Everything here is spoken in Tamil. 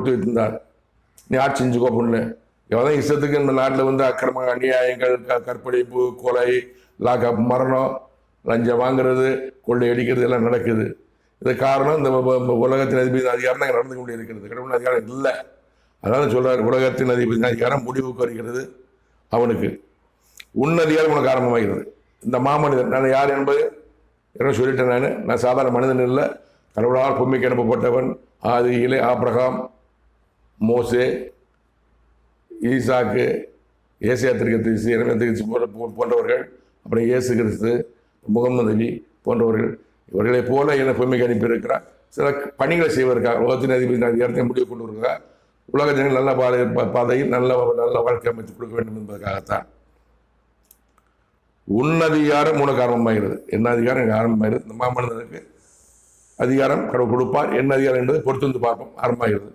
கொடுத்து வைத்திருந்தார். நீ ஆட்சி செஞ்சுக்கோ பொண்ணு. எவதான் இஷ்டத்துக்கு இந்த நாட்டில் வந்து அக்கிரம அநியாயங்கள், கற்பழிப்பு, கொலை, லாக்அப், மரணம், லஞ்சம் வாங்குறது, கொள்ளை அடிக்கிறது எல்லாம் நடக்குது. இது காரணம் இந்த உலகத்தின் அதிபதி அதிகாரம் தான் நடந்து கொண்டே இருக்கிறது. கடவுள் அதிகாரம் இல்லை. அதனால சொல்றாரு, உலகத்தின் அதிபதி அதிகாரம் முடிவுக்கு வருகிறது. அவனுக்கு உன்னதிகாரம் உனக்கு ஆரம்பமாகிறது. இந்த மாமனிதன் நான் யார் என்பது என்ன சொல்லிட்டேன். நான் சாதாரண மனிதன் இல்லை. கடவுளால் பூமிக்கு அனுப்பப்பட்டவன். ஆதியிலே ஆபிரகாம், மோசே, ஈசாக்கு, ஏசியா திருக்கதரிசி, எரேமியா திருக்கதரிசி போன்றவர்கள், அப்புறம் இயேசு கிறிஸ்து, முகமது நபி போன்றவர்கள், இவர்களை போல என்னை பூமிக்கு அனுப்பியிருக்கிறார். சில பணிகளை செய்வதற்காக, உலகத்தின் அதிபதி அதிகாரத்தை முடிவு கொண்டு வருகிறார். உலக ஜனங்கள் நல்ல பாதையில் நல்ல வாழ்க்கை அமைத்து கொடுக்க வேண்டும் என்பதற்காகத்தான். உன்னதிகாரம் உனக்கு ஆரம்பமாகிறது. என்ன அதிகாரம் எனக்கு ஆரம்பமாகிறது. இந்த மாமனிதனுக்கு அதிகாரம் கடவுள் கொடுப்பார். என்ன அதிகாரம் என்பதை பொறுத்து வந்து பார்ப்போம். ஆரம்பமாகிறது.